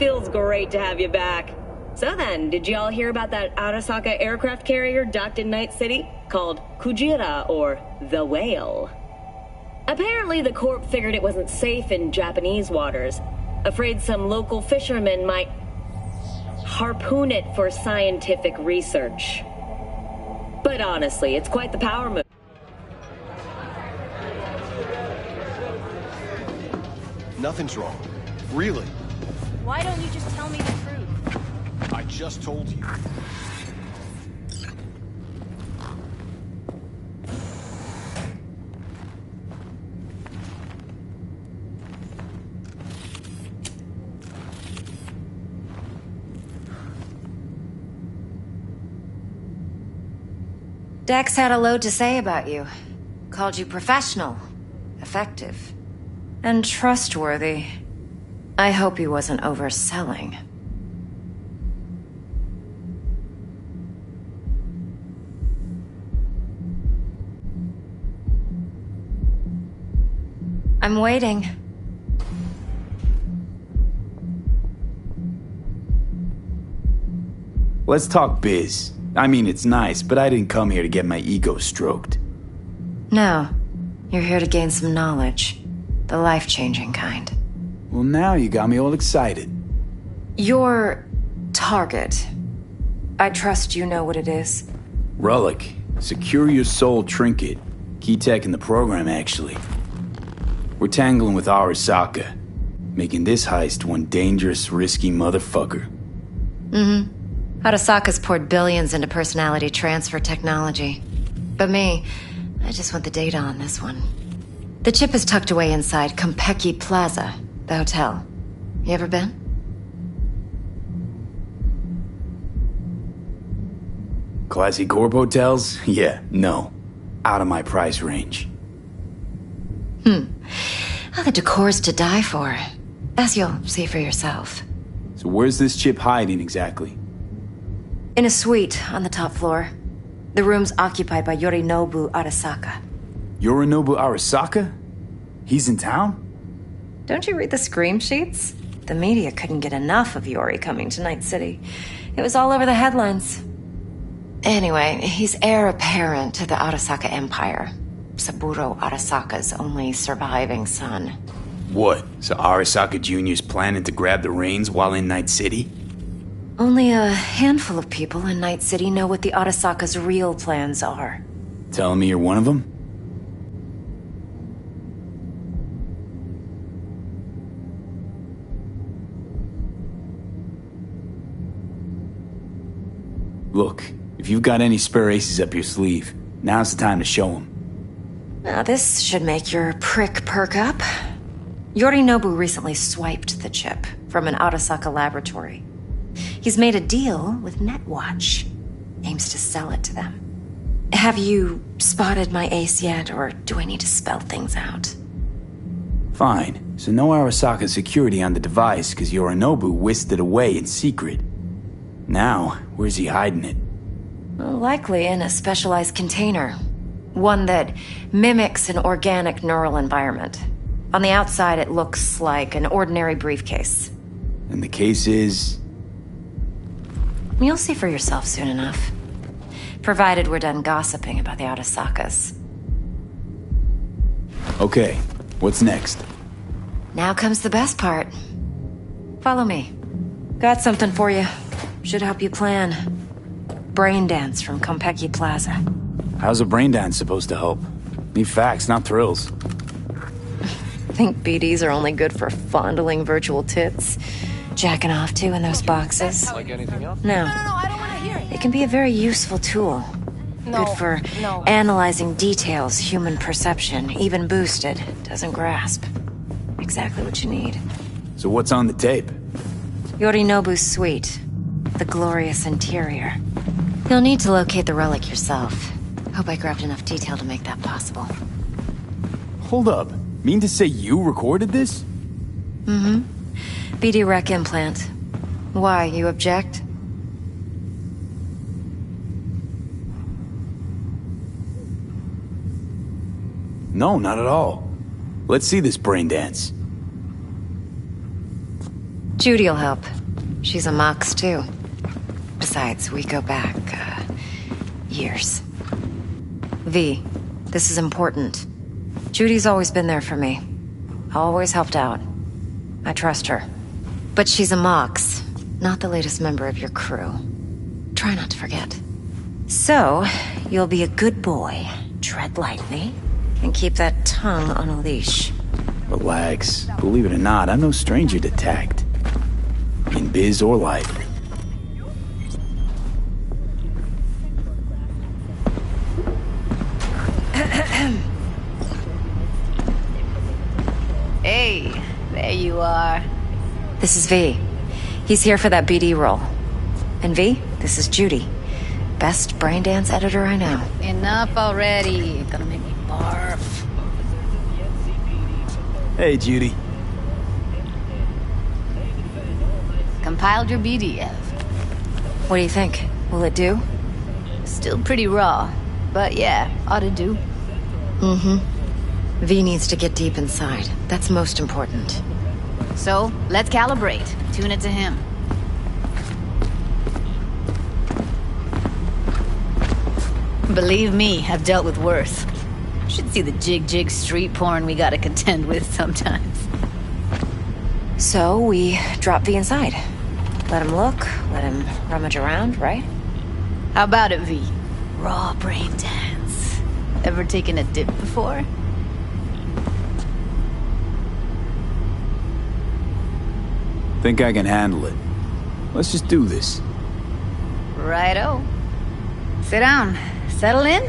Feels great to have you back. So then, did you all hear about that Arasaka aircraft carrier docked in Night City? Called Kujira, or the Whale. Apparently the Corp figured it wasn't safe in Japanese waters. Afraid some local fishermen might harpoon it for scientific research. But honestly, it's quite the power move. Nothing's wrong. Really. Why don't you just tell me the truth? I just told you. Dex had a load to say about you. Called you professional, effective, and trustworthy. I hope he wasn't overselling. I'm waiting. Let's talk biz. I mean, it's nice, but I didn't come here to get my ego stroked. No. You're here to gain some knowledge. The life-changing kind. Well, now you got me all excited. Your target. I trust you know what it is. Relic. Secure your soul trinket. Key tech in the program, actually. We're tangling with Arasaka. Making this heist one dangerous, risky motherfucker. Arasaka's poured billions into personality transfer technology. But me, I just want the data on this one. The chip is tucked away inside Konpeki Plaza, the hotel. You ever been? Classy corp hotels? Yeah, no. Out of my price range. Oh, the decor's to die for. As you'll see for yourself. So where's this chip hiding exactly? In a suite on the top floor. The room's occupied by Yorinobu Arasaka. Yorinobu Arasaka? He's in town? Don't you read the scream sheets? The media couldn't get enough of Yori coming to Night City. It was all over the headlines. Anyway, he's heir apparent to the Arasaka Empire. Saburo Arasaka's only surviving son. What? So Arasaka Jr.'s planning to grab the reins while in Night City? Only a handful of people in Night City know what the Arasaka's real plans are. Telling me you're one of them? Look, if you've got any spare aces up your sleeve, now's the time to show them. Now this should make your prick perk up. Yorinobu recently swiped the chip from an Arasaka laboratory. He's made a deal with Netwatch. Aims to sell it to them. Have you spotted my ace yet, or do I need to spell things out? Fine. So no Arasaka security on the device because Yorinobu whisked it away in secret. Now, where's he hiding it? Well, likely in a specialized container. One that mimics an organic neural environment. On the outside, it looks like an ordinary briefcase. And the case is... You'll see for yourself soon enough. Provided we're done gossiping about the Arasakas. Okay, what's next? Now comes the best part. Follow me. Got something for you. Should help you plan. Brain dance from Konpeki Plaza. How's a brain dance supposed to help? Need facts, not thrills. Think BDs are only good for fondling virtual tits? Jacking off to in those boxes? Like anything else? No. No, I don't want to hear it. It can be a very useful tool. No, Good for no. analyzing details human perception, even boosted, doesn't grasp. Exactly what you need. So what's on the tape? Yorinobu's suite. The glorious interior. You'll need to locate the relic yourself. Hope I grabbed enough detail to make that possible. Hold up. Mean to say you recorded this? BD rec implant. Why, you object? No, not at all. Let's see this brain dance. Judy'll help. She's a Mox, too. Besides, we go back, years. V, this is important. Judy's always been there for me. Always helped out. I trust her. But she's a Mox, not the latest member of your crew. Try not to forget. So, you'll be a good boy, tread lightly, and keep that tongue on a leash. Relax. Believe it or not, I'm no stranger to tact. In biz or life. Hey, there you are. This is V. He's here for that BD role. And V, this is Judy. Best braindance editor I know. Enough already. Gonna make me barf. Hey, Judy. Compiled your BDF. What do you think? Will it do? Still pretty raw, but yeah, ought to do. Mm-hmm. V needs to get deep inside. That's most important. So, let's calibrate. Tune it to him. Believe me, I've dealt with worse. Should see the jig street porn we gotta contend with sometimes. So, we drop V inside. Let him look, let him rummage around, right? How about it, V? Raw brain dance. Ever taken a dip before? Think I can handle it. Let's just do this. Righto. Sit down, settle in,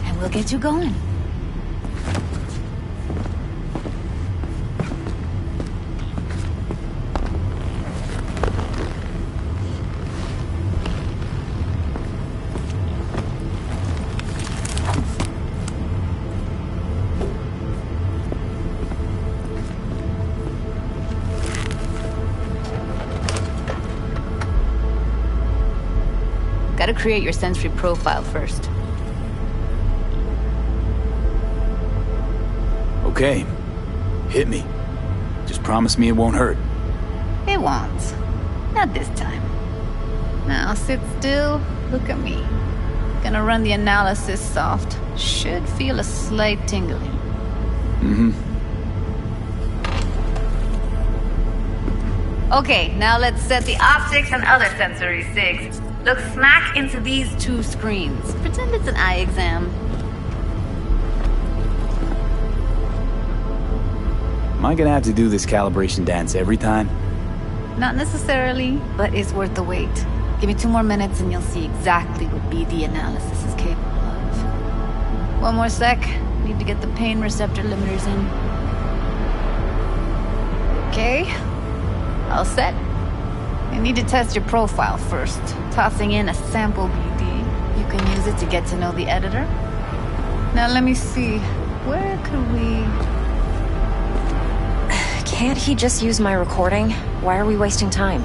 and we'll get you going. Gotta create your sensory profile first. Okay. Hit me. Just promise me it won't hurt. It won't. Not this time. Now sit still, look at me. Gonna run the analysis soft. Should feel a slight tingling. Mm-hmm. Okay, now let's set the optics and other sensory sigs. Look smack into these two screens. Pretend it's an eye exam. Am I gonna have to do this calibration dance every time? Not necessarily, but it's worth the wait. Give me 2 more minutes and you'll see exactly what BD analysis is capable of. 1 more sec. Need to get the pain receptor limiters in. Okay. All set. You need to test your profile first. Tossing in a sample BD. You can use it to get to know the editor. Now let me see. Where could we... Can't he just use my recording? Why are we wasting time?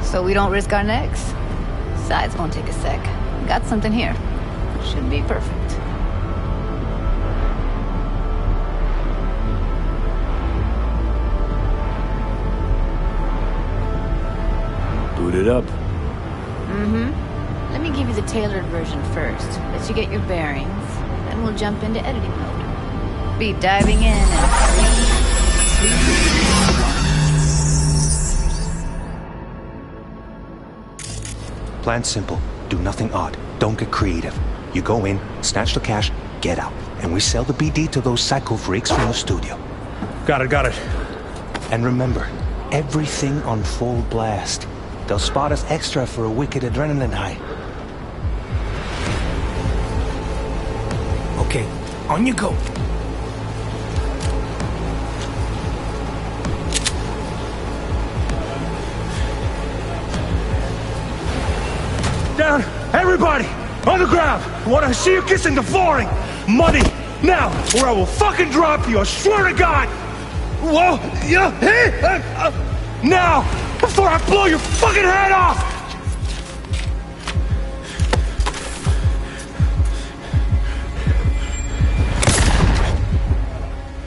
So we don't risk our necks. Besides, won't take a sec. Got something here. Should be perfect. Boot it up. Mm-hmm. Let me give you the tailored version first. Let you get your bearings. Then we'll jump into editing mode. Be diving in and... Plan simple. Do nothing odd. Don't get creative. You go in, snatch the cash, get out. And we sell the BD to those psycho freaks from the studio. Got it. And remember, everything on full blast. They'll spot us extra for a wicked adrenaline high. Okay, on you go. Down! Everybody! On the ground! I want to see you kissing the flooring! Money! Now! Or I will fucking drop you! I swear to God! Whoa! Yeah! Hey! Now! Before I blow your fucking head off!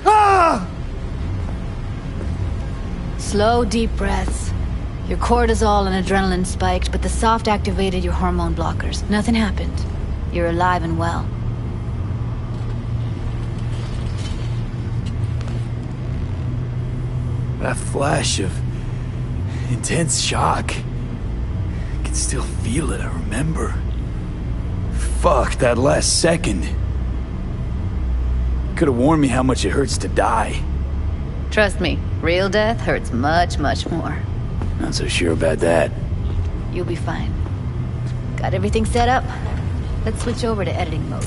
Ah! Slow, deep breaths. Your cortisol and adrenaline spiked, but the soft activated your hormone blockers. Nothing happened. You're alive and well. That flash of intense shock. I can still feel it, I remember. Fuck, that last second. Could have warned me how much it hurts to die. Trust me, real death hurts much, much more. Not so sure about that. You'll be fine. Got everything set up? Let's switch over to editing mode.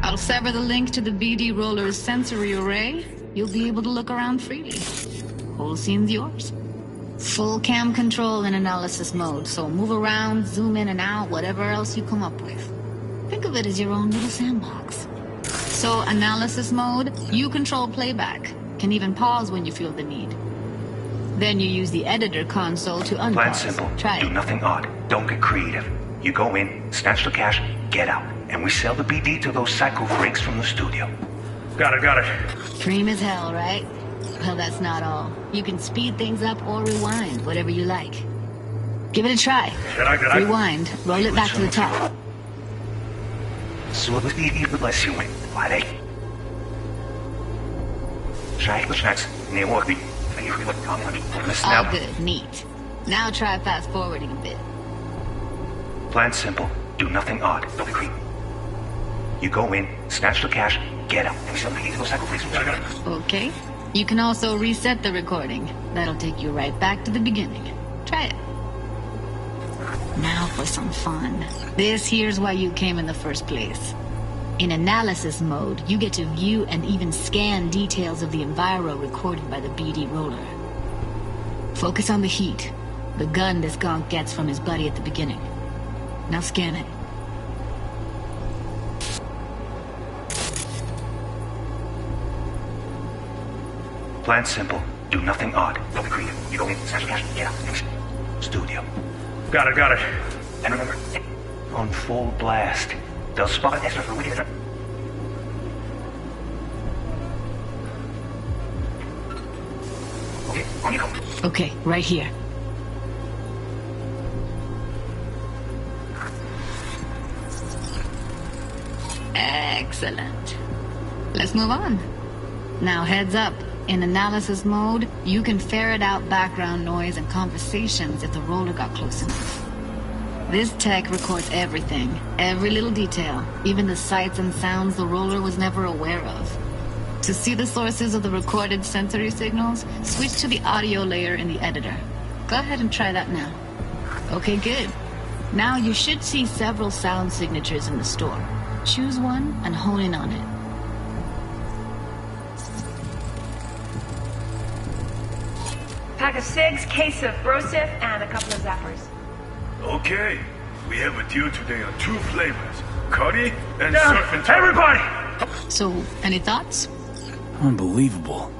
I'll sever the link to the BD Roller's sensory array. You'll be able to look around freely. Whole scene's yours. Full cam control in analysis mode, so move around, zoom in and out, whatever else you come up with. Think of it as your own little sandbox. So, analysis mode, you control playback. Can even pause when you feel the need. Then you use the editor console to unpause. Plan simple. Try Do it. nothing odd. Don't get creative. You go in, snatch the cash, get out. And we sell the BD to those psycho freaks from the studio. Got it. Dream as hell, right? Well, that's not all. You can speed things up or rewind, whatever you like. Give it a try. Rewind. Roll it back to the top. Så det är bless you in. Vale. Scheiße, Schnacks. Nee, what we. All good. Neat. Now try fast forwarding a bit. Plan simple. Do nothing odd. Don't be creepy. You go in, snatch the cash, get out. And we sell the BD to those psycho freaks from the studio. Okay. You can also reset the recording. That'll take you right back to the beginning. Try it. Now for some fun. This here's why you came in the first place. In analysis mode, you get to view and even scan details of the enviro recorded by the BD roller. Focus on the heat, the gun this gonk gets from his buddy at the beginning. Now scan it. Plan simple. Do nothing odd. Don't be creative. You go in, snatch the cash, get out. Studio. Got it. And remember, on full blast. They'll spot an extra for wicked. Okay, on you go. Okay, right here. Excellent. Let's move on. Now heads up. In analysis mode, you can ferret out background noise and conversations if the roller got close enough. This tech records everything, every little detail, even the sights and sounds the roller was never aware of. To see the sources of the recorded sensory signals, switch to the audio layer in the editor. Go ahead and try that now. Okay, good. Now you should see several sound signatures in the store. Choose one and hone in on it. Pack of cigs, case of Brosif, and a couple of zappers. Okay, we have a deal today on 2 flavors. Curry and surf and turf. Everybody! So, any thoughts? Unbelievable.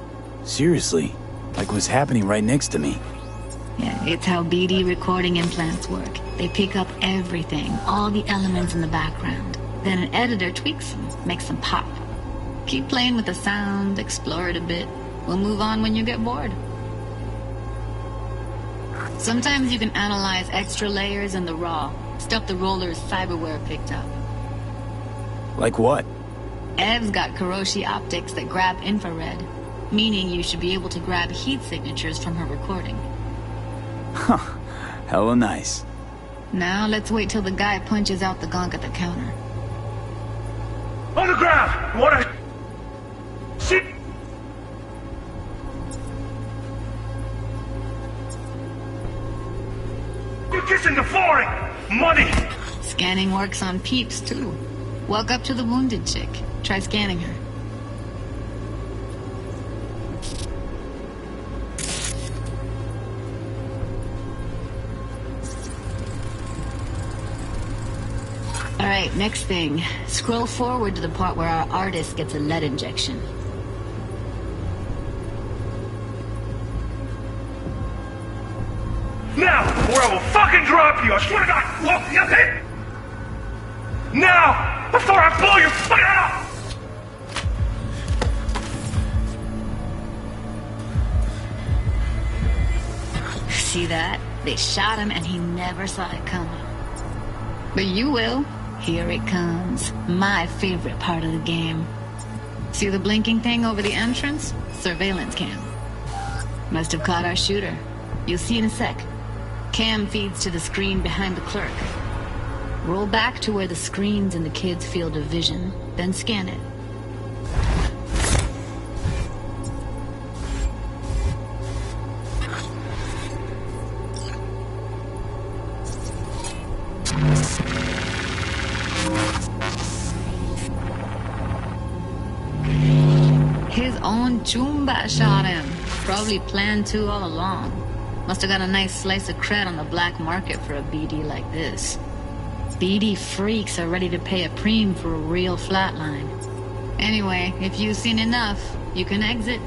Seriously, like what's happening right next to me. Yeah, it's how BD recording implants work. They pick up everything, all the elements in the background. Then an editor tweaks them, makes them pop. Keep playing with the sound, explore it a bit. We'll move on when you get bored. Sometimes you can analyze extra layers in the raw, stuff the roller's cyberware picked up. Like what? Ev's got Kiroshi optics that grab infrared, meaning you should be able to grab heat signatures from her recording. Huh. Hella nice. Now let's wait till the guy punches out the gonk at the counter. On the ground! What a... Shit! You're kissing the flooring! Money! Scanning works on peeps, too. Walk up to the wounded chick. Try scanning her. Alright, next thing. Scroll forward to the part where our artist gets a lead injection. Now, or I will fucking drop you! I swear to God! Whoa, you hit! Now! Before I blow your fucking head off! that. They shot him and he never saw it coming. But you will. Here it comes. My favorite part of the game. See the blinking thing over the entrance? Surveillance cam. Must have caught our shooter. You'll see in a sec. Cam feeds to the screen behind the clerk. Roll back to where the screen's in the kid's field of vision, then scan it. His own Chumba shot him. Probably planned to all along. Must have got a nice slice of cred on the black market for a BD like this. BD freaks are ready to pay a preem for a real flatline. Anyway, if you've seen enough, you can exit.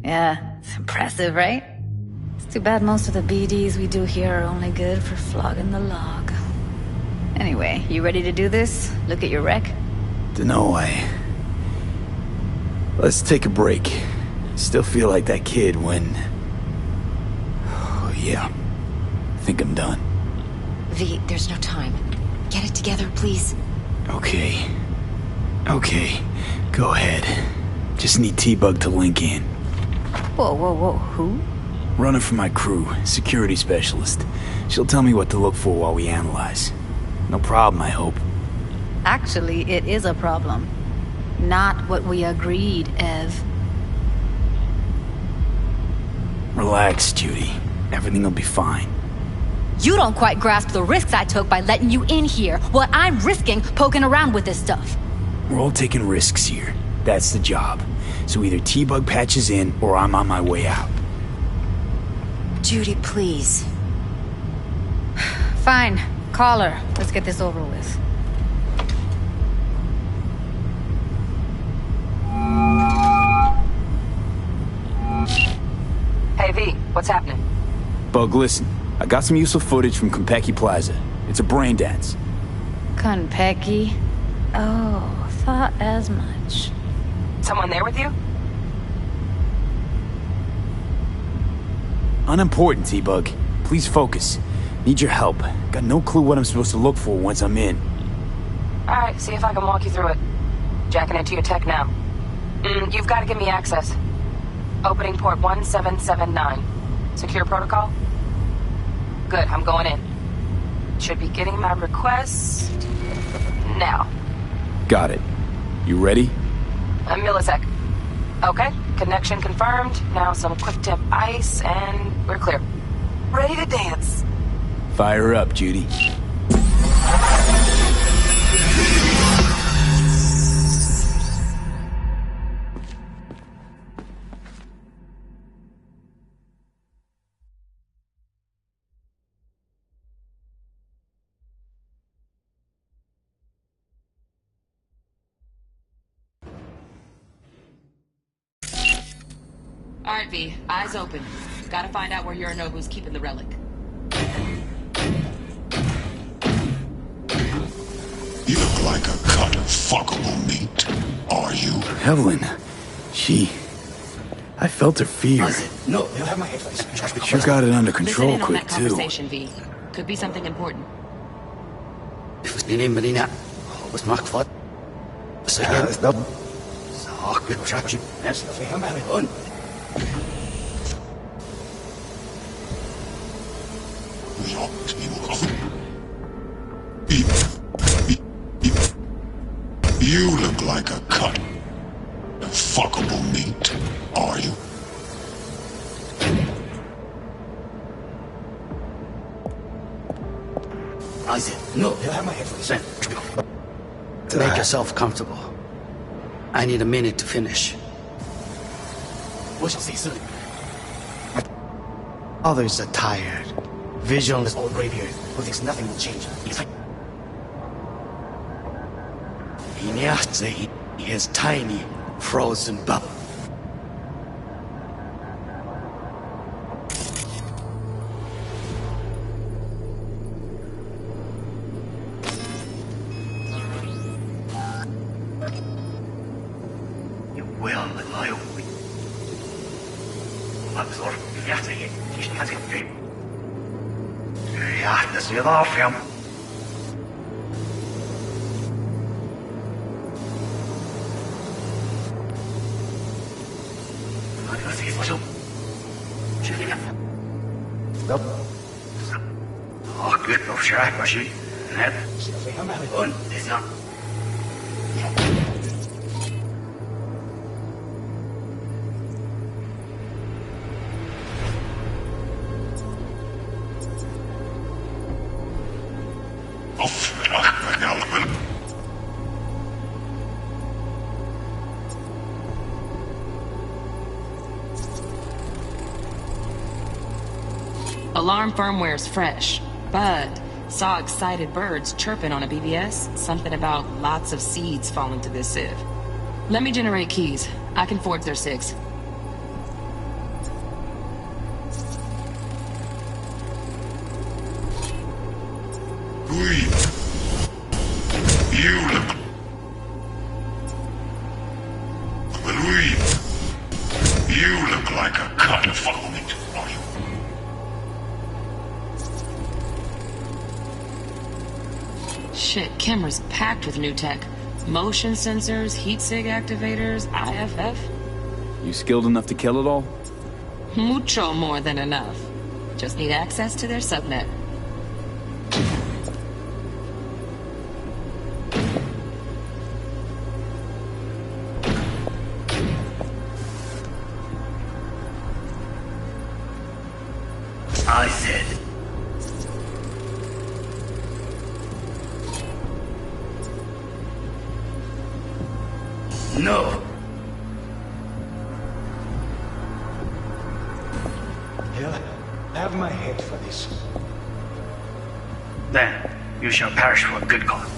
Yeah, it's impressive, right? It's too bad most of the BDs we do here are only good for flogging the log. Anyway, you ready to do this? Look at your wreck? Dunno, Let's take a break. Still feel like that kid when... Oh, yeah. I think I'm done. V, there's no time. Get it together, please. Okay. Go ahead. Just need T-Bug to link in. Whoa, who? Runner for my crew, security specialist. She'll tell me what to look for while we analyze. No problem, I hope. Actually, it is a problem. Not what we agreed, Ev. Relax, Judy. Everything will be fine. You don't quite grasp the risks I took by letting you in here. What I'm risking poking around with this stuff. We're all taking risks here. That's the job. So either T-Bug patches in, or I'm on my way out. Judy, please. Fine. Call her. Let's get this over with. Hey, V. What's happening? Bug, listen. I got some useful footage from Konpeki Plaza. It's a brain dance. Konpeki? Oh, thought as much. Someone there with you? Unimportant, T-Bug. Please focus. Need your help. Got no clue what I'm supposed to look for once I'm in. Alright, see if I can walk you through it. Jacking into your tech now. You've got to give me access. Opening port 1779. Secure protocol? Good, I'm going in. Should be getting my request... now. Got it. You ready? A millisec. Okay, connection confirmed. Now some quick tip ice, and we're clear. Ready to dance. Fire up, Judy. Alright, V. Eyes open. Gotta find out where Yorinobu's keeping the relic. You look like a cut of fuckable meat. Are you? Evelyn. I felt her fear. No, they'll have my headphones. Sure got it under control Listen in on quick, that too. conversation, V. Could be something important. اثنين مدينة بس معك فاضي سجل بالضبط صاحب وشاكشي ناس فهم عليهن You look like a cut of fuckable meat. Are you? Isaac, no, they'll have my headphones. Make yourself comfortable. I need a minute to finish. We shall see soon. Others are tired. Vision is old graveyard who thinks nothing will change. his tiny, frozen bubble. You will, Lyle. Absorb jättegett. Ich kann es nicht. Ja, das wird aufhören. Was ist so? Stop. Oh, gut, auf Schreibmaschine. Nett. Und das dann. Alarm firmware's fresh, but saw excited birds chirping on a BBS. Something about lots of seeds falling to this sieve. Let me generate keys. I can forge their SIGs. You look like a cut of vomit, are you? Shit, camera's packed with new tech. Motion sensors, heat sig activators, IFF. You skilled enough to kill it all? Mucho more than enough. Just need access to their subnet. I said. No. He'll have my head for this. Then you shall perish for a good cause.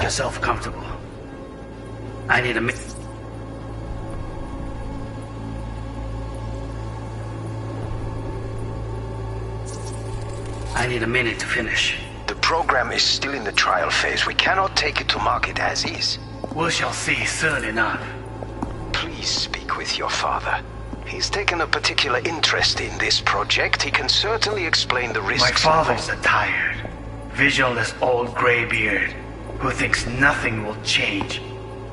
Yourself comfortable. I need a minute. I need a minute to finish. The program is still in the trial phase. We cannot take it to market as is. We shall see soon enough. Please speak with your father. He's taken a particular interest in this project. He can certainly explain the risks. My father's a tired, visionless old graybeard who thinks nothing will change,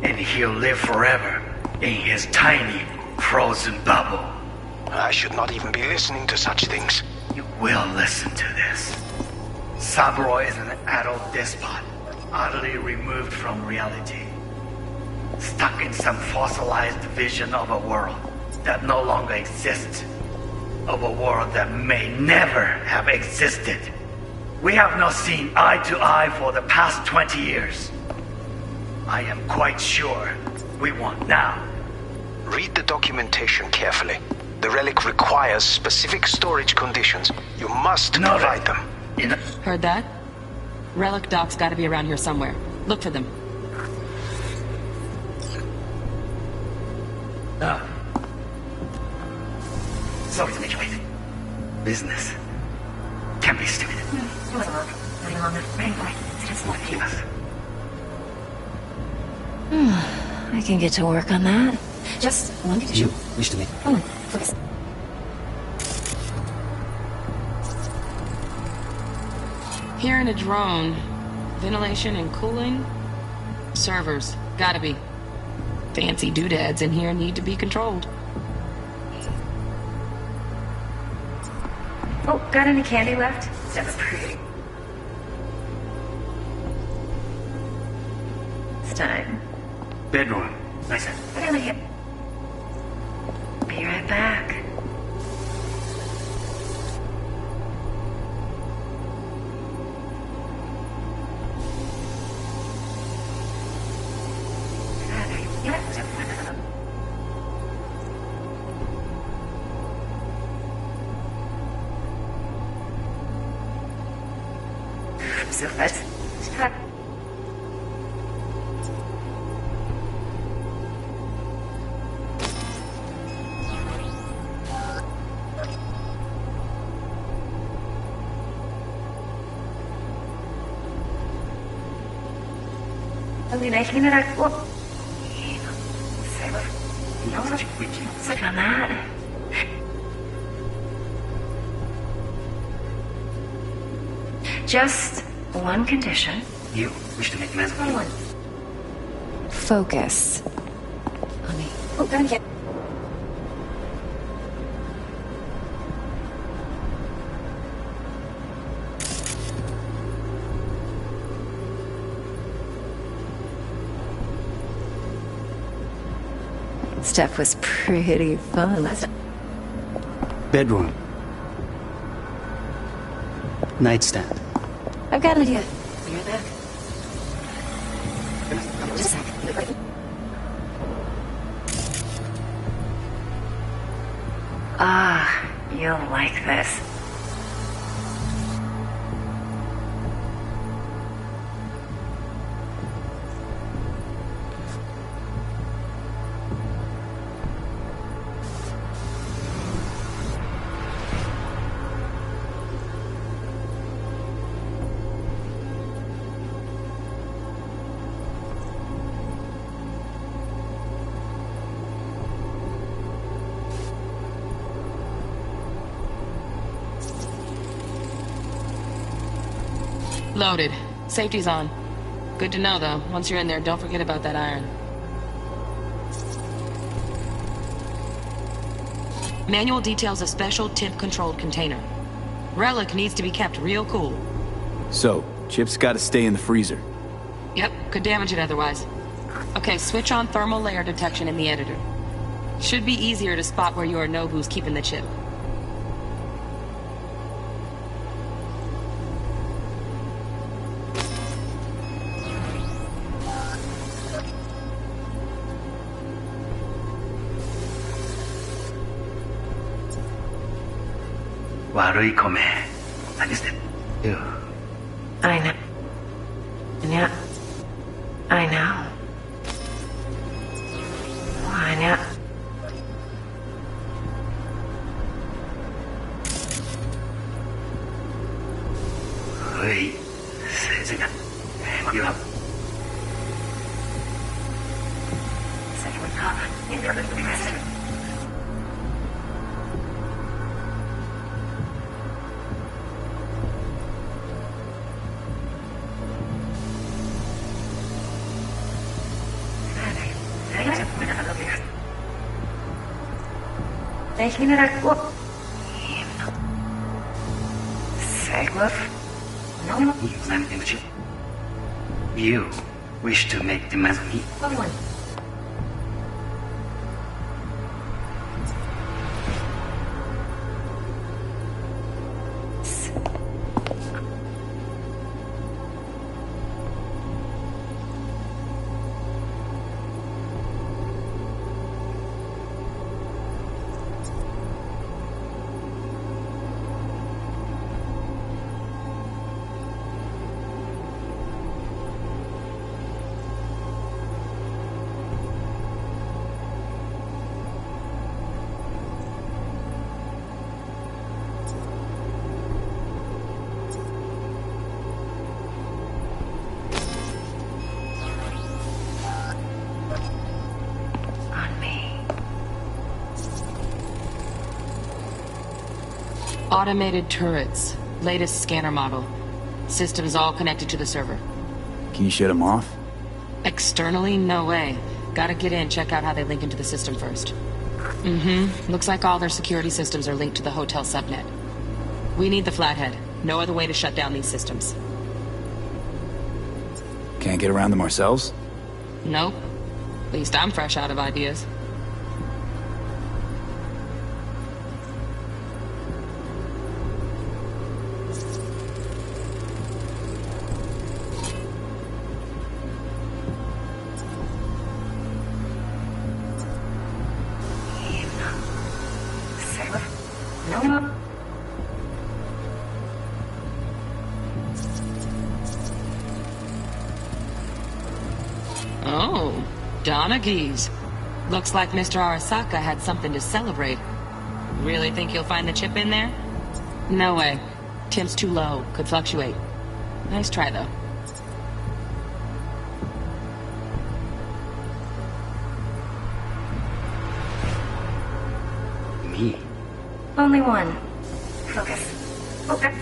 and he'll live forever in his tiny, frozen bubble. I should not even be listening to such things. You will listen to this. Saburo is an adult despot, utterly removed from reality. Stuck in some fossilized vision of a world that no longer exists. Of a world that may never have existed. We have not seen eye to eye for the past 20 years. I am quite sure we won't now. Read the documentation carefully. The relic requires specific storage conditions. You must provide them. Heard that? Relic docs gotta be around here somewhere. Look for them. Sorry to make you wait. Business can be stupid. I can get to work on that. Just one condition. Wish to me. Come on, please. Here in a drone. Ventilation and cooling? Servers. Gotta be. Fancy doodads in here need to be controlled. Oh, got any candy left? That's pretty. It's time. Bedroom. I gotta make it. Be right back. Just one condition. You wish to make demands on me? Focus. On me. Oh, don't get. Stuff was pretty fun. Bedroom. Nightstand. I've got an idea. Ah, you'll like this. Loaded. Safety's on. Good to know, though. Once you're in there, don't forget about that iron. Manual details a special temp-controlled container. Relic needs to be kept real cool. So, Chip's gotta stay in the freezer. Yep, could damage it otherwise. Okay, switch on thermal layer detection in the editor. Should be easier to spot where Yorinobu's keeping the chip. I know. Yeah. I know. I know. You wish to make demands on me? Automated turrets. Latest scanner model. Systems all connected to the server. Can you shut them off? Externally, no way. Gotta get in, check out how they link into the system first. Looks like all their security systems are linked to the hotel subnet. We need the Flathead. No other way to shut down these systems. Can't get around them ourselves? Nope. At least I'm fresh out of ideas. Donna Geese. Looks like Mr. Arasaka had something to celebrate. Really think you'll find the chip in there? No way. Temp's too low. Could fluctuate. Nice try, though. Me? Only one. Focus. Okay.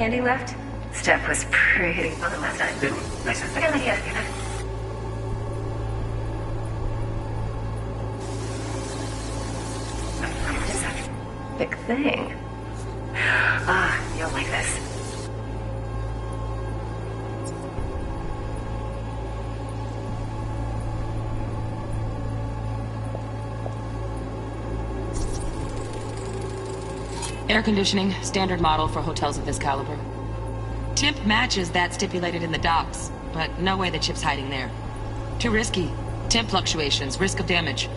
Andy left? Step was pretty on the left side. Good one. Nice one. I got an idea. Big thing. Ah, you'll like this. Air conditioning, standard model for hotels of this caliber. Temp matches that stipulated in the docs, but no way the chip's hiding there. Too risky. Temp fluctuations, risk of damage.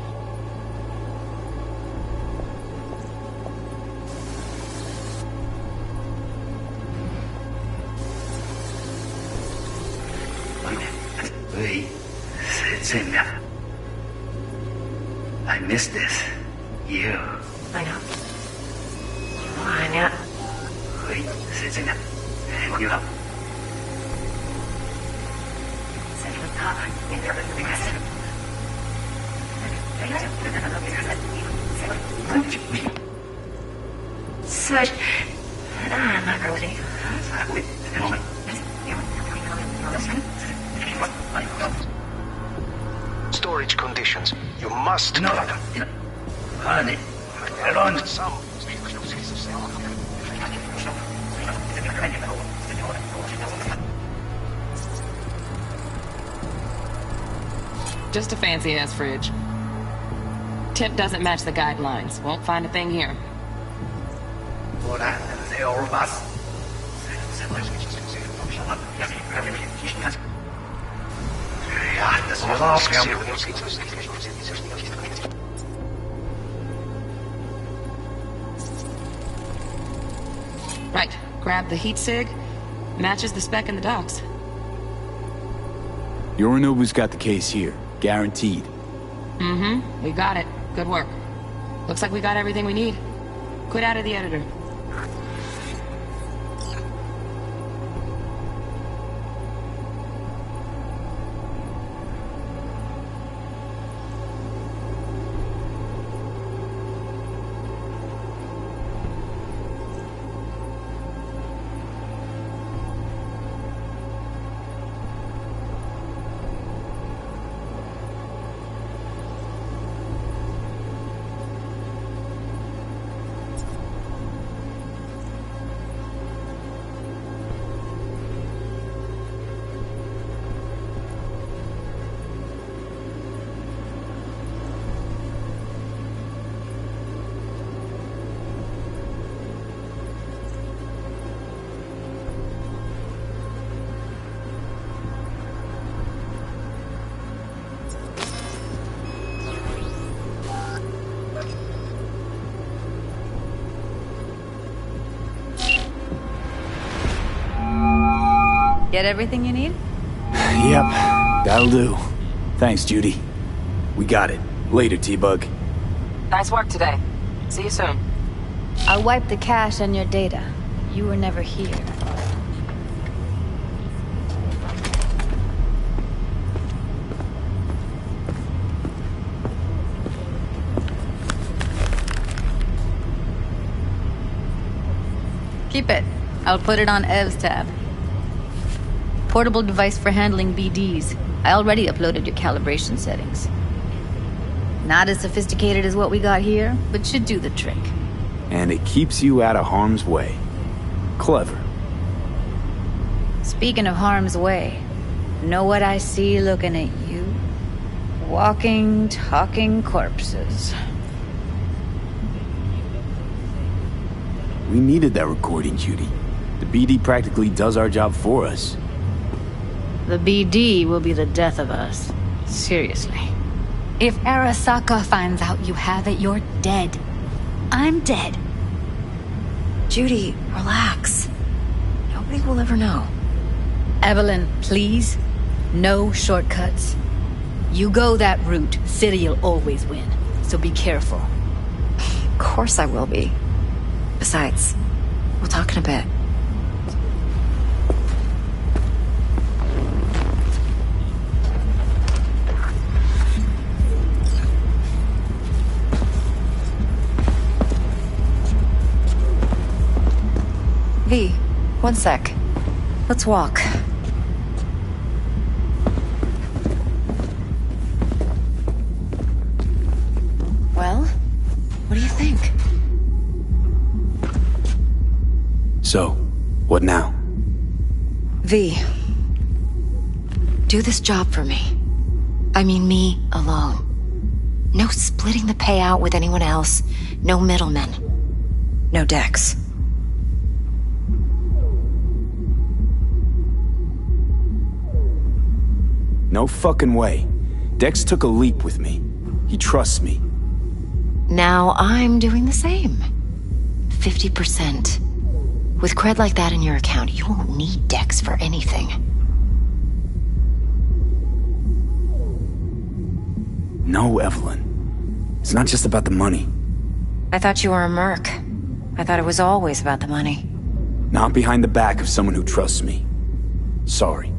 I missed this. You. I know. Anya. You up. Such. I'm not ready. Storage conditions. You must. No. Honey. Run. Just a fancy-ass fridge. Tip doesn't match the guidelines. Won't find a thing here. Right. Grab the heat sig. Matches the spec in the docs. Yorinobu's got the case here. Guaranteed. Mm-hmm. We got it. Good work. Looks like we got everything we need. Quit out of the editor. Get everything you need? Yep, that'll do. Thanks, Judy. We got it. Later, T-Bug. Nice work today. See you soon. I'll wipe the cache on your data. You were never here. Keep it. I'll put it on Ev's tab. Portable device for handling BDs. I already uploaded your calibration settings. Not as sophisticated as what we got here, but should do the trick. And it keeps you out of harm's way. Clever. Speaking of harm's way, know what I see looking at you? Walking, talking corpses. We needed that recording, Judy. The BD practically does our job for us. The BD will be the death of us. Seriously. If Arasaka finds out you have it, you're dead. I'm dead. Judy, relax. Nobody will ever know. Evelyn, please. No shortcuts. You go that route, City'll always win. So be careful. Of course I will be. Besides, we'll talk in a bit. V, one sec. Let's walk. Well, what do you think? So, what now? V, do this job for me. I mean me alone. No splitting the payout with anyone else. No middlemen. No Dex. No fucking way. Dex took a leap with me. He trusts me. Now I'm doing the same. 50%. With cred like that in your account, you won't need Dex for anything. No, Evelyn. It's not just about the money. I thought you were a merc. I thought it was always about the money. Not behind the back of someone who trusts me. Sorry.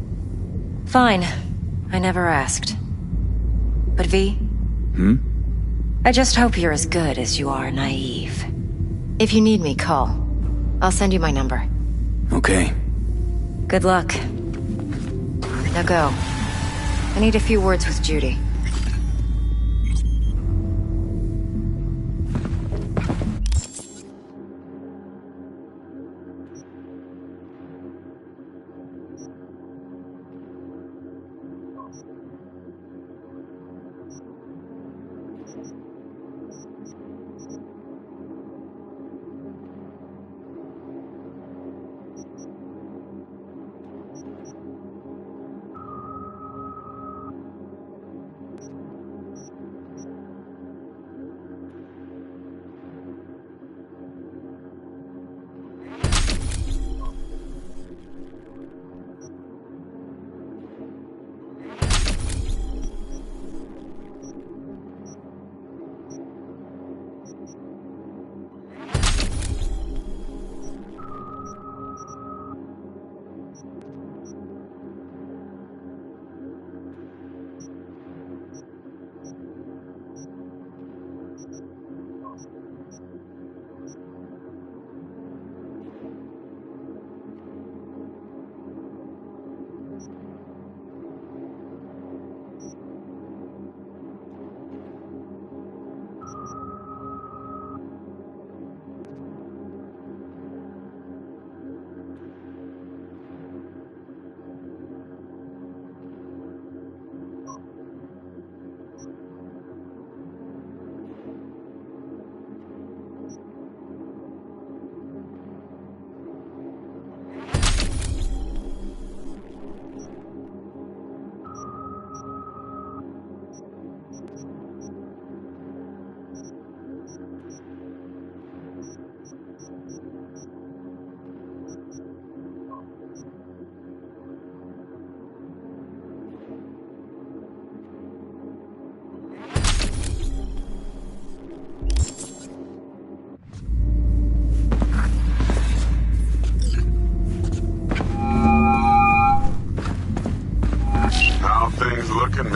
Fine. I never asked. But V? I just hope you're as good as you are naive. If you need me, call. I'll send you my number. Okay. Good luck. Now go. I need a few words with Judy.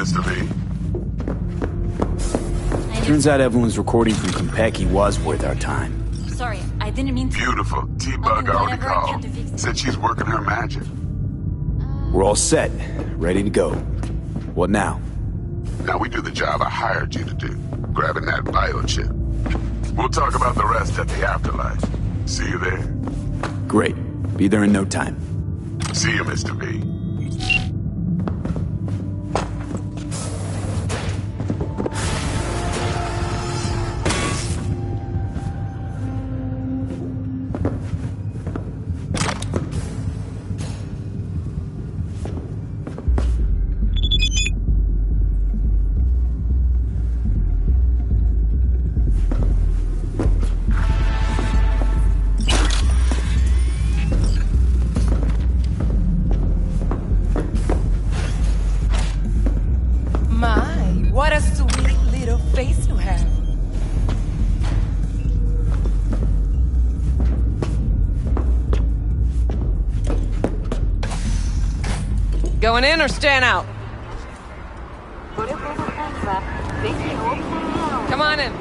Mr. V. Turns out Evelyn's recording from Kompeki was worth our time. Sorry, I didn't mean to... Beautiful. T-Bug already called. Said she's working her magic. We're all set. Ready to go. What now? Now we do the job I hired you to do. Grabbing that biochip. We'll talk about the rest at the afterlife. See you there. Great. Be there in no time. See you, Mr. V. Going in or staying out? Come on in.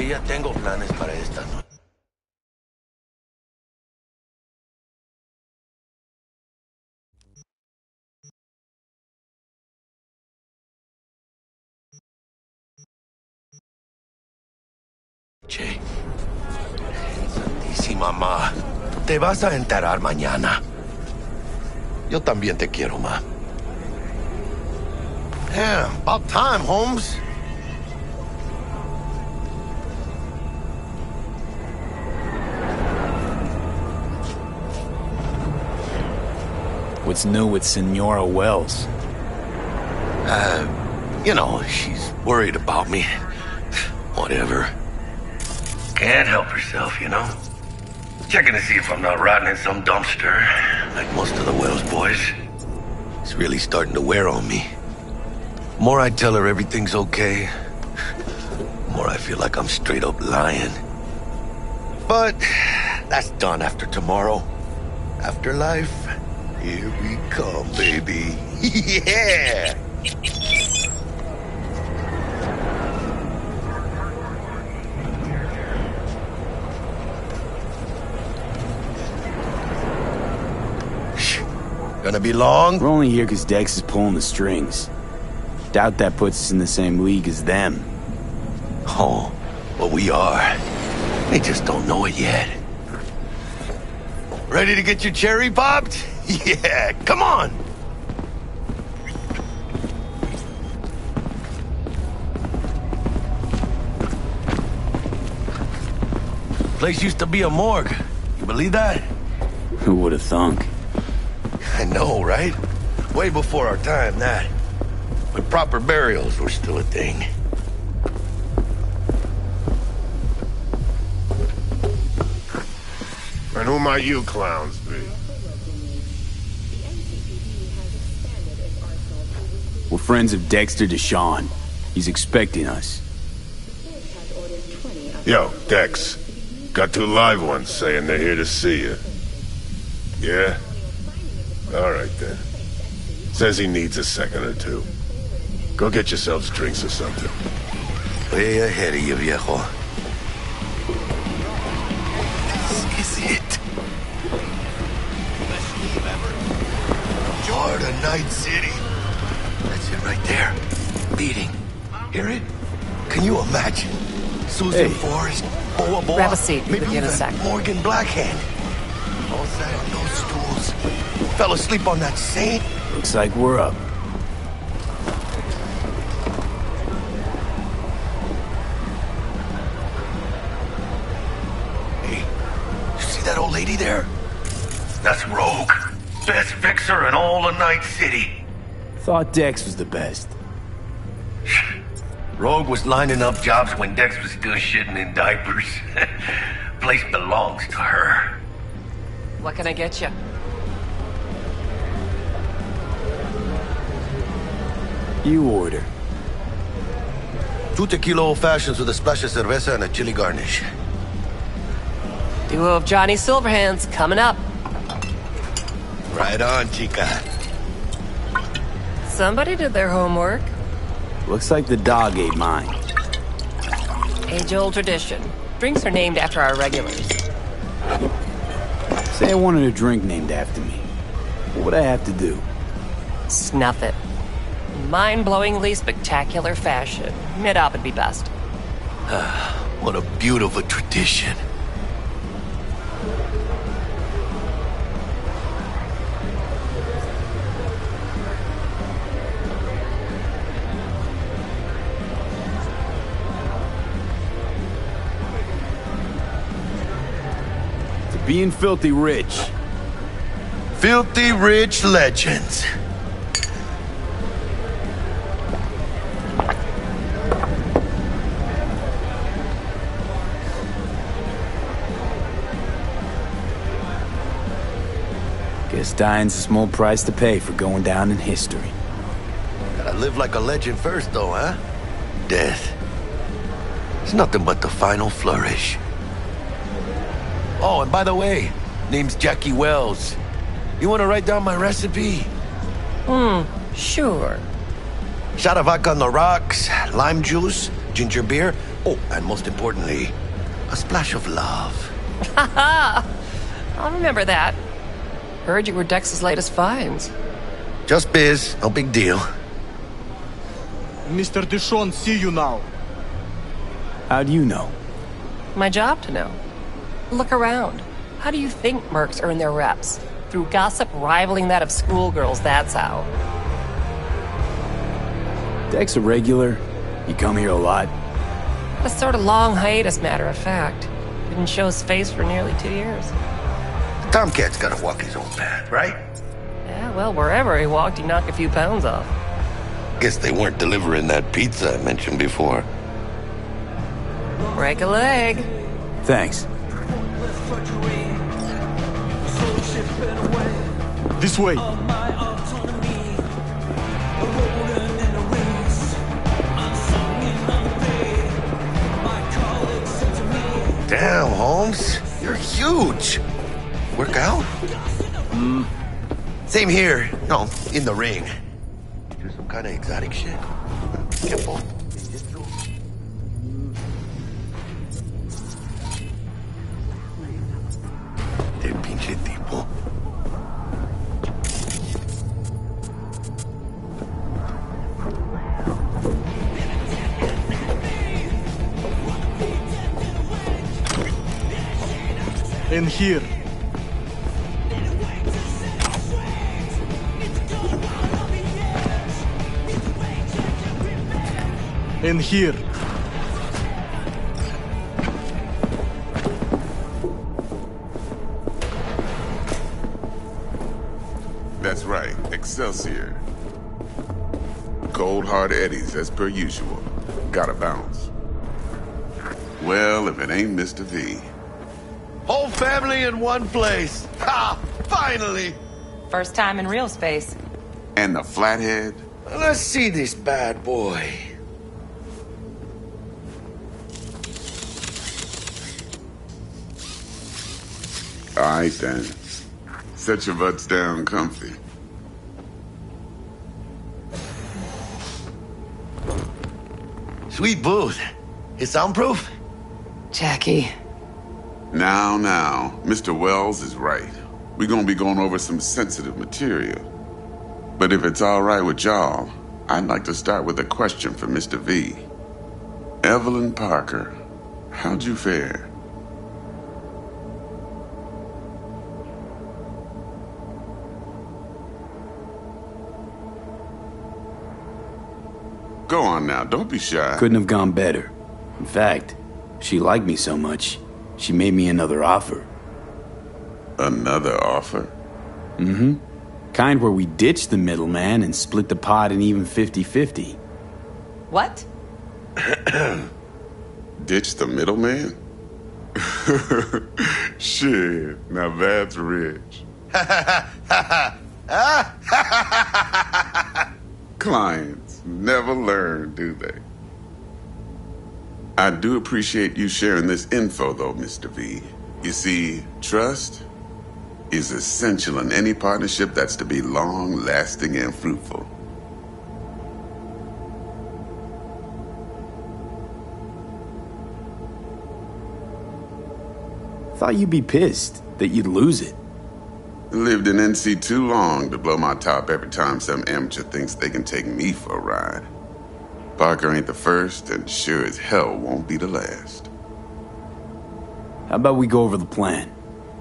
Ya tengo planes para esta noche. Che, santísima ma, te vas a enterar mañana. Yo también te quiero, ma. Yeah, about time, Holmes. What's new with Senora Wells? You know, she's worried about me. Whatever. Can't help herself, you know. Checking to see if I'm not rotting in some dumpster, like most of the Wells boys. It's really starting to wear on me. The more I tell her everything's okay, the more I feel like I'm straight up lying. But that's done after tomorrow. Afterlife, here we come, baby. Yeah! Gonna be long? We're only here because Dex is pulling the strings. Doubt that puts us in the same league as them. Oh, well, we are. They just don't know it yet. Ready to get your cherry popped? Yeah, come on! Place used to be a morgue. You believe that? Who would have thunk? I know, right? Way before our time, that. When proper burials were still a thing. And who might you clowns be? We're friends of Dexter Deshawn. He's expecting us. Yo, Dex. Got two live ones saying they're here to see you. Yeah? Alright then. Says he needs a second or two. Go get yourselves drinks or something. Way ahead of you, viejo. This is it. Best sleep ever. Heart of Night City. That's it right there. Beating. Hear it? Can you imagine? Susan Forrest, Boa Boa, grab a seat. maybe Begin even a sec. Morgan Blackhand. All sat on those stools. Fell asleep on that saint. Looks like we're up. Hey, you see that old lady there? That's Rogue. Best fixer in all of Night City. Thought Dex was the best. Rogue was lining up jobs when Dex was still shitting in diapers. Place belongs to her. What can I get you? You order. 2 tequila old fashions with a splash of cerveza and a chili garnish. Duo of Johnny Silverhands coming up. Right on, chica. Somebody did their homework. Looks like the dog ate mine. Age-old tradition. Drinks are named after our regulars. Say I wanted a drink named after me. What would I have to do? Snuff it. Mind-blowingly spectacular fashion. Mid-op would be best. What a beautiful tradition. Being filthy rich. Filthy rich legends. Guess dying's a small price to pay for going down in history. Gotta live like a legend first, though, huh? Death. It's nothing but the final flourish. Oh, and by the way, name's Jackie Wells. You want to write down my recipe? Sure. Shot of vodka on the rocks, lime juice, ginger beer. Oh, and most importantly, a splash of love. Haha! I'll remember that. Heard you were Dex's latest finds. Just biz, no big deal. Mr. Dishon, see you now. How do you know? My job to know. Look around. How do you think mercs earn their reps? Through gossip rivaling that of schoolgirls, that's how. Dex a regular? You come here a lot? A sort of long hiatus, matter of fact. Didn't show his face for nearly 2 years. Tomcat's gotta walk his own path, right? Yeah, well, wherever he walked, he knocked a few pounds off. Guess they weren't delivering that pizza I mentioned before. Break a leg. Thanks. This way. Damn, Holmes. You're huge. Work out? Same here. No, in the ring. Do some kind of exotic shit. Careful. El pinche tipo. In here. In here. That's right, Excelsior. Cold hard eddies as per usual. Gotta bounce. Well, if it ain't Mr. V. Whole family in one place. Ha! Finally! First time in real space. And the flathead? Let's see this bad boy. All right, then. Set your butts down comfy. Sweet booth. It's soundproof? Jackie. Now, Mr. Wells is right. We're gonna be going over some sensitive material. But if it's all right with y'all, I'd like to start with a question for Mr. V. Evelyn Parker, how'd you fare? Go on now, don't be shy. Couldn't have gone better. In fact, she liked me so much, she made me another offer. Another offer? Mm-hmm. Kind where we ditch the middleman and split the pot in even 50-50. What? Ditch the middleman? Shit, now that's rich. Clients never learn, do they? I do appreciate you sharing this info, though, Mr. V. You see, trust is essential in any partnership that's to be long-lasting and fruitful. Thought you'd be pissed that you'd lose it. Lived in NC too long to blow my top every time some amateur thinks they can take me for a ride. Parker ain't the first, and sure as hell won't be the last. How about we go over the plan?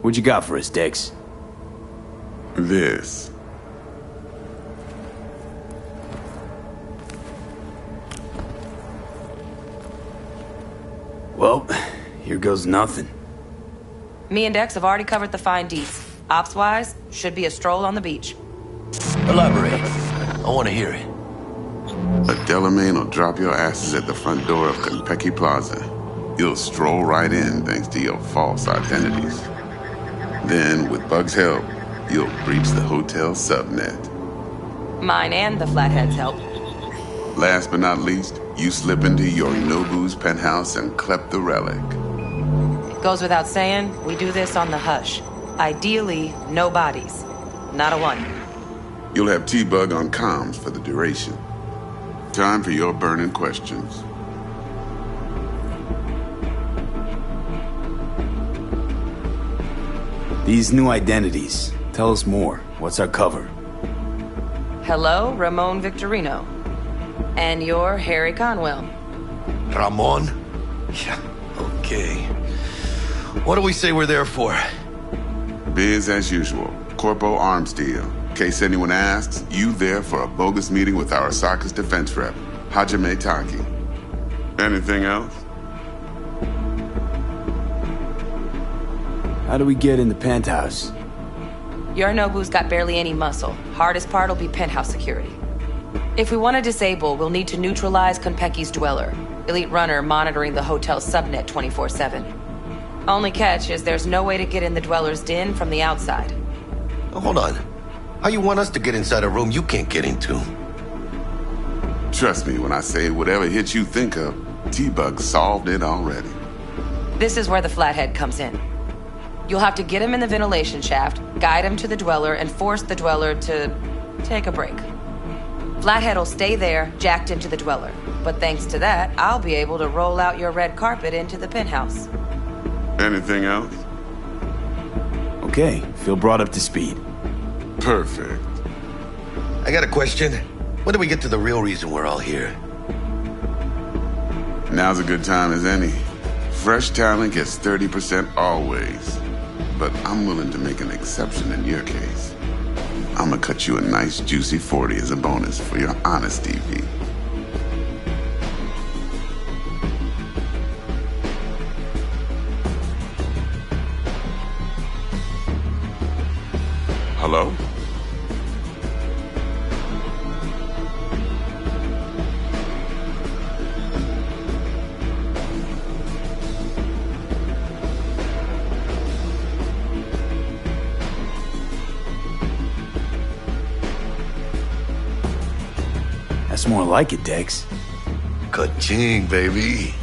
What you got for us, Dex? This. Well, here goes nothing. Me and Dex have already covered the fine deets. Ops-wise, should be a stroll on the beach. Elaborate. I want to hear it. A Delamain will drop your asses at the front door of Konpeki Plaza. You'll stroll right in thanks to your false identities. Then, with Bug's help, you'll breach the hotel subnet. Mine and the Flathead's help. Last but not least, you slip into Yorinobu's penthouse and clep the relic. Goes without saying, we do this on the hush. Ideally, no bodies. Not a one. You'll have T-Bug on comms for the duration. Time for your burning questions. These new identities. Tell us more. What's our cover? Hello, Ramon Victorino. And you're Harry Conwell. Ramon? Yeah, okay. What do we say we're there for? Biz as usual. Corpo arms deal. In case anyone asks, you there for a bogus meeting with Arasaka's defense rep, Hajime Taki. Anything else? How do we get in the penthouse? Yorinobu's got barely any muscle. Hardest part will be penthouse security. If we want to disable, we'll need to neutralize Konpeki's dweller. Elite runner monitoring the hotel's subnet 24/7. Only catch is there's no way to get in the dweller's den from the outside. Hold on. How you want us to get inside a room you can't get into? Trust me when I say whatever hit you think of, T-Bug solved it already. This is where the Flathead comes in. You'll have to get him in the ventilation shaft, guide him to the dweller, and force the dweller to take a break. Flathead will stay there, jacked into the dweller. But thanks to that, I'll be able to roll out your red carpet into the penthouse. Anything else? Okay, feel brought up to speed. Perfect. I got a question. When do we get to the real reason we're all here? Now's a good time as any. Fresh talent gets 30% always. But I'm willing to make an exception in your case. I'm gonna cut you a nice juicy 40 as a bonus for your honesty, V. Hello? That's more like it, Dex. Ka-ching, baby.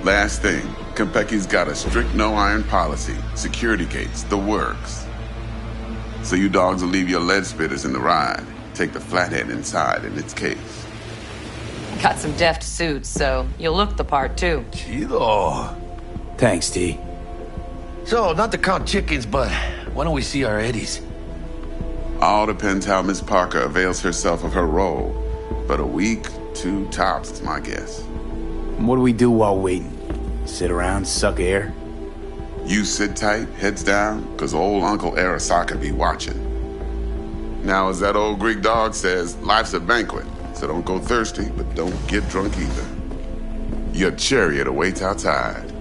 Last thing, Konpeki's got a strict no-iron policy, security gates, the works. So you dogs will leave your lead spitters in the ride. Take the Flathead inside in its case. Got some deft suits, so you'll look the part too. Chido. Thanks, T. So, not to count chickens, but why don't we see our eddies? All depends how Miss Parker avails herself of her role. But a week, 2 tops is my guess. What do we do while waiting? Sit around, suck air? You sit tight, heads down, cause old Uncle Arasaka be watching. Now, as that old Greek dog says, life's a banquet, so don't go thirsty, but don't get drunk either. Your chariot awaits outside.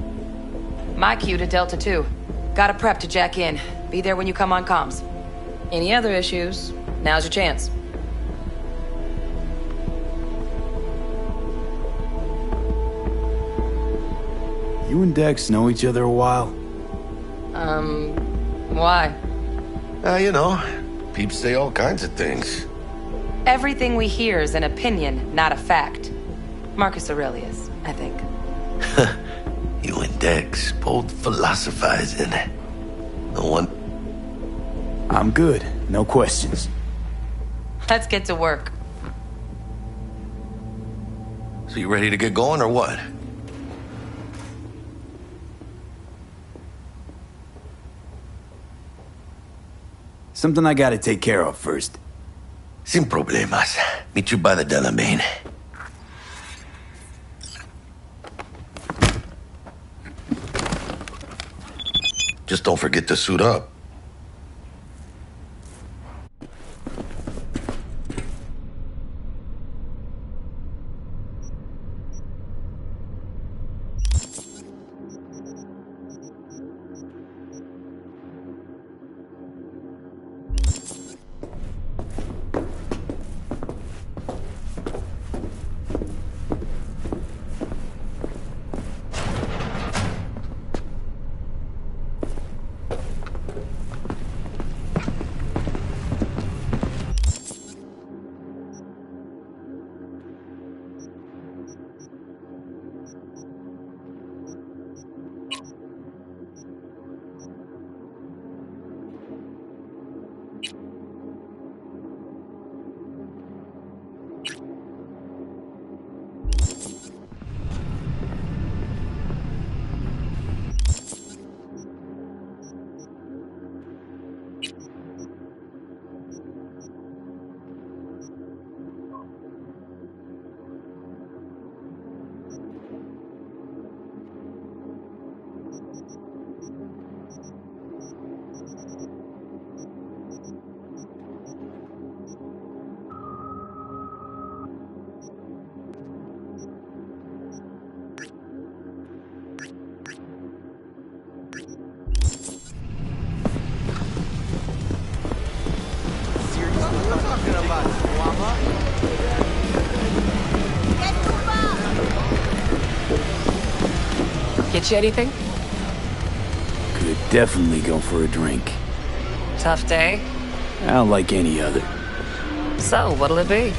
My cue to Delta 2. Gotta prep to jack in. Be there when you come on comms. Any other issues? Now's your chance. You and Dex know each other a while? Why? You know, peeps say all kinds of things. Everything we hear is an opinion, not a fact. Marcus Aurelius, I think. You and Dex both philosophizing. No one... I'm good. No questions. Let's get to work. So you ready to get going or what? Something I gotta take care of first. Sin problemas. Meet you by the Delamain. Just don't forget to suit up. Get you anything? Could definitely go for a drink. Tough day? Not like any other. So, what'll it be?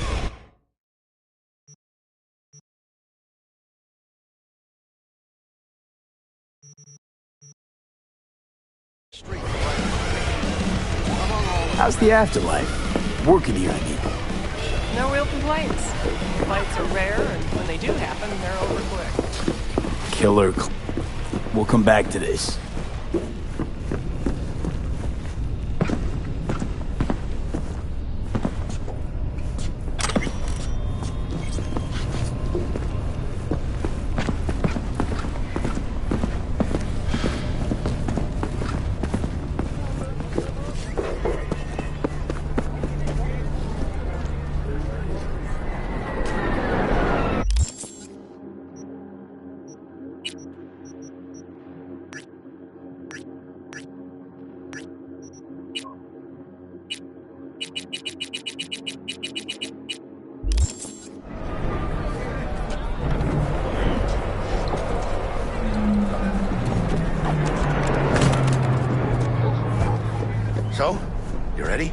How's the afterlife? Working here, I mean. No real complaints. Fights are rare, and when they do happen, they're over quick. Killer. We'll come back to this. So, you ready?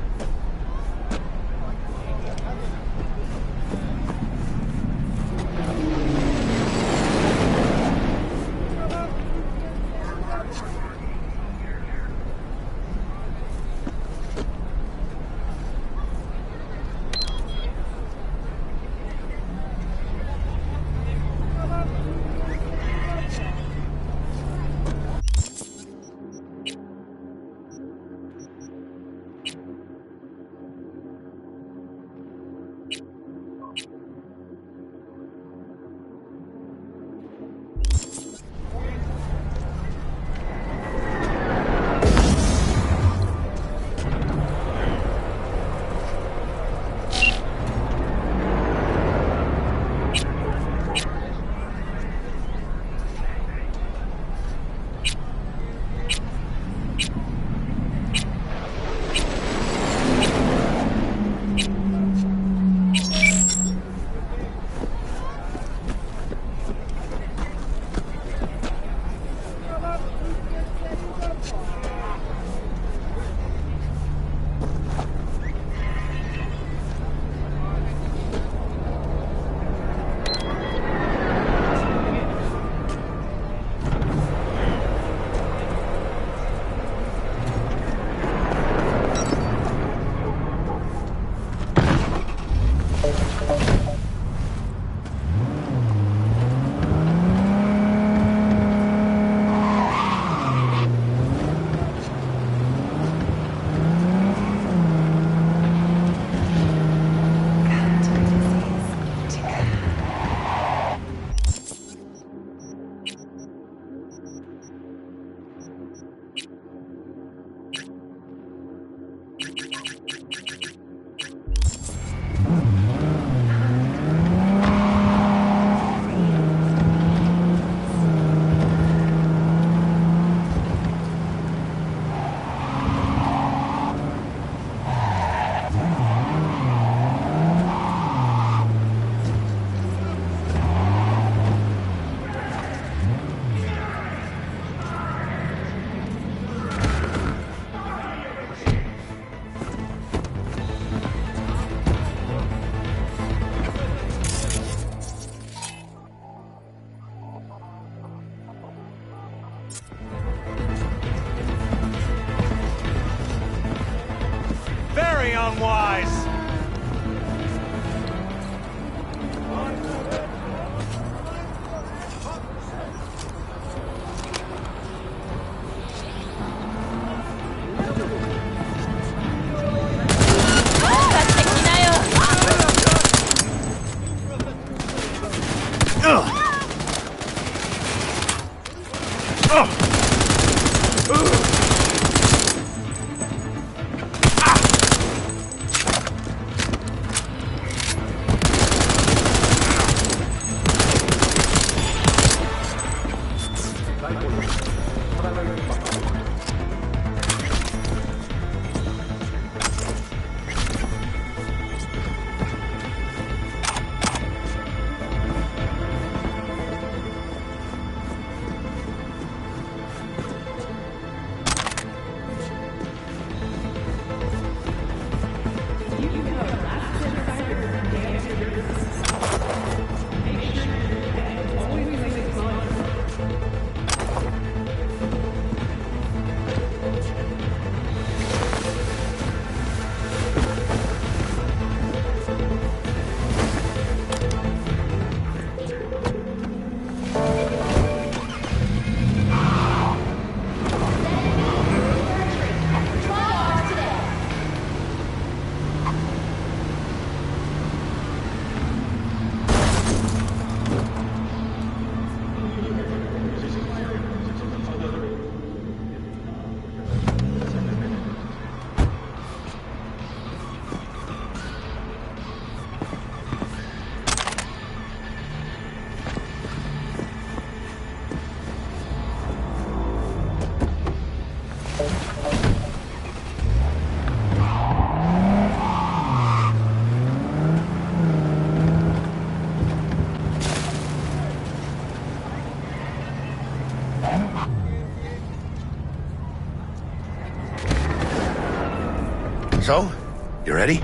very unwise. So, you ready?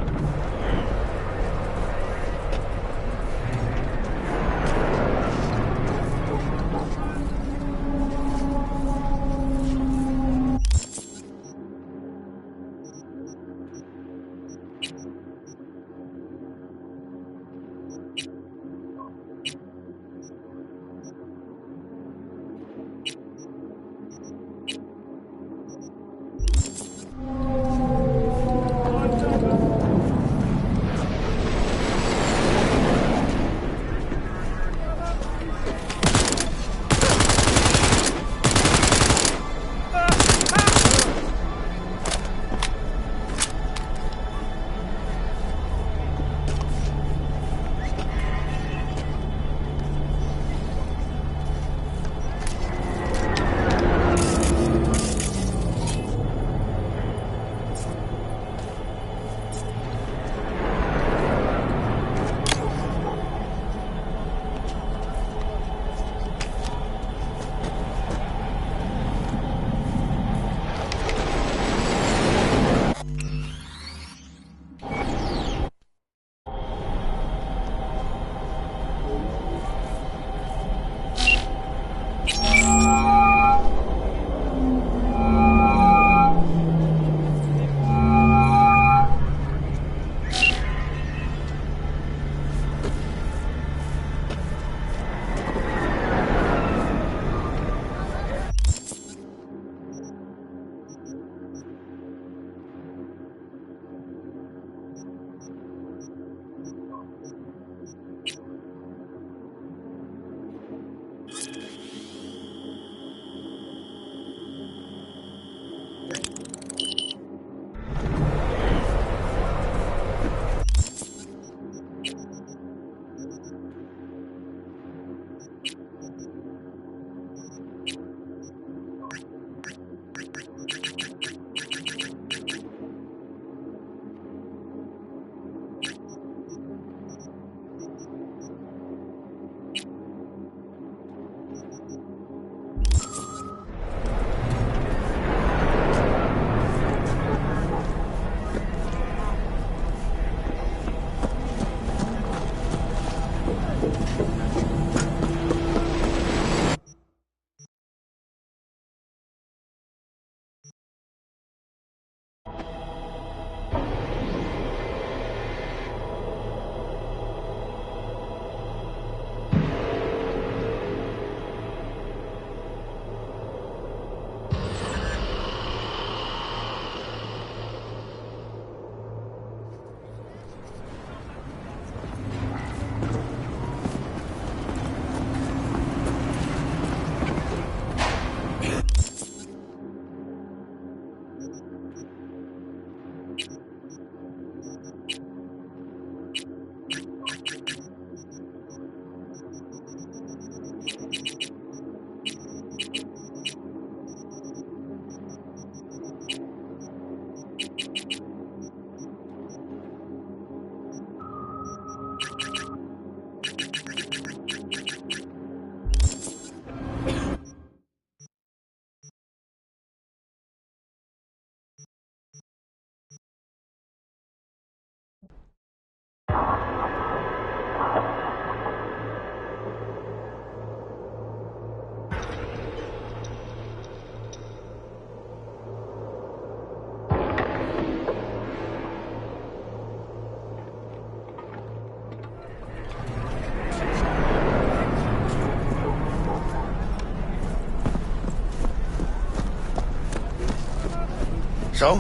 So,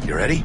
you ready?